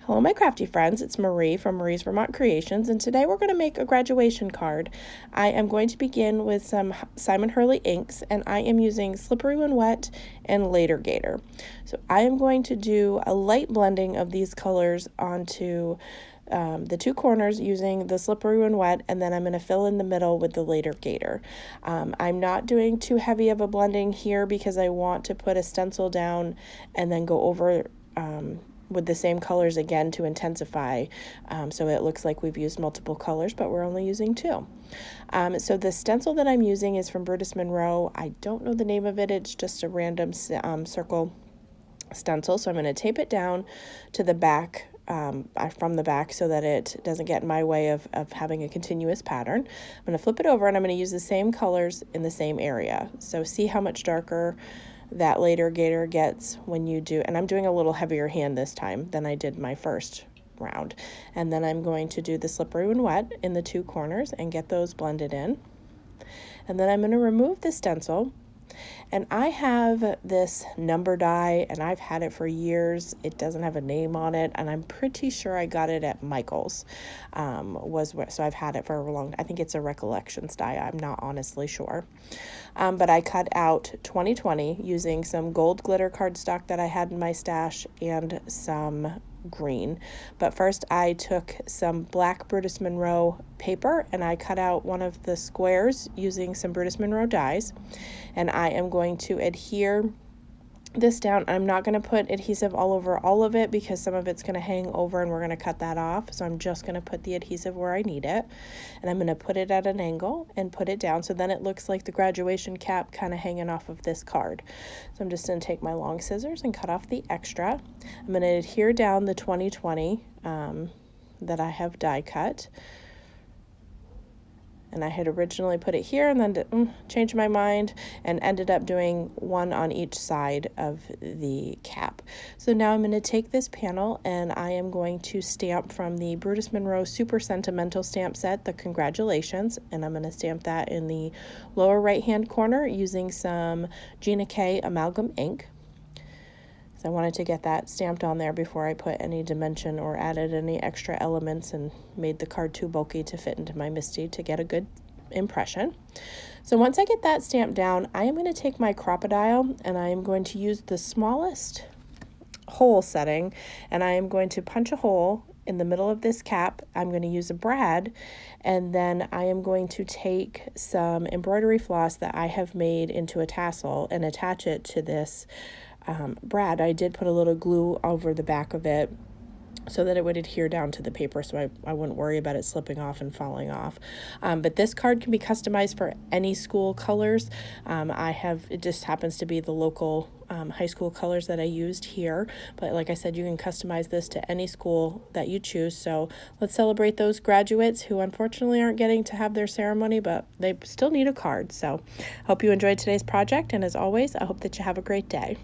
Hello, my crafty friends. It's Marie from Marie's Vermont Creations, and today we're going to make a graduation card. I am going to begin with some Simon Hurley inks, and I am using Slippery When Wet and Later Gator. So I am going to do a light blending of these colors onto the two corners using the Slippery When Wet, and then I'm going to fill in the middle with the Later Gator. I'm not doing too heavy of a blending here because I want to put a stencil down and then go over with the same colors again to intensify, so it looks like we've used multiple colors, but we're only using two. So the stencil that I'm using is from Brutus Monroe. I don't know the name of it. It's just a random circle stencil. So I'm going to tape it down to the back, from the back, so that it doesn't get in my way of having a continuous pattern. I'm going to flip it over and I'm going to use the same colors in the same area. So see how much darker that Later Gator gets when you do, and I'm doing a little heavier hand this time than I did my first round. And then I'm going to do the Slippery When Wet in the two corners and get those blended in. And then I'm going to remove the stencil. And I have this number die, and I've had it for years. It doesn't have a name on it, and I'm pretty sure I got it at Michael's. So I've had it for a long. I think it's a Recollections die. I'm not honestly sure, but I cut out 2020 using some gold glitter cardstock that I had in my stash and some green. But first I took some black Brutus Monroe paper and I cut out one of the squares using some Brutus Monroe dies, and I am going to adhere this down. I'm not going to put adhesive all over all of it because some of it's going to hang over and we're going to cut that off. So I'm just going to put the adhesive where I need it, and I'm going to put it at an angle and put it down so then it looks like the graduation cap kind of hanging off of this card. So I'm just going to take my long scissors and cut off the extra. I'm going to adhere down the 2020 that I have die cut. And I had originally put it here and then changed my mind and ended up doing one on each side of the cap. So now I'm going to take this panel and I am going to stamp from the Brutus Monroe Super Sentimental stamp set, the Congratulations, and I'm going to stamp that in the lower right hand corner using some Gina K amalgam ink. I wanted to get that stamped on there before I put any dimension or added any extra elements and made the card too bulky to fit into my MISTI to get a good impression. So once I get that stamped down, I am going to take my Crop-A-Dile and I am going to use the smallest hole setting, and I am going to punch a hole in the middle of this cap. I'm going to use a brad, and then I am going to take some embroidery floss that I have made into a tassel and attach it to this brad. I did put a little glue over the back of it so that it would adhere down to the paper, so I wouldn't worry about it slipping off and falling off. But this card can be customized for any school colors. It just happens to be the local high school colors that I used here. But like I said, you can customize this to any school that you choose. So let's celebrate those graduates who unfortunately aren't getting to have their ceremony, but they still need a card. So hope you enjoyed today's project. And as always, I hope that you have a great day.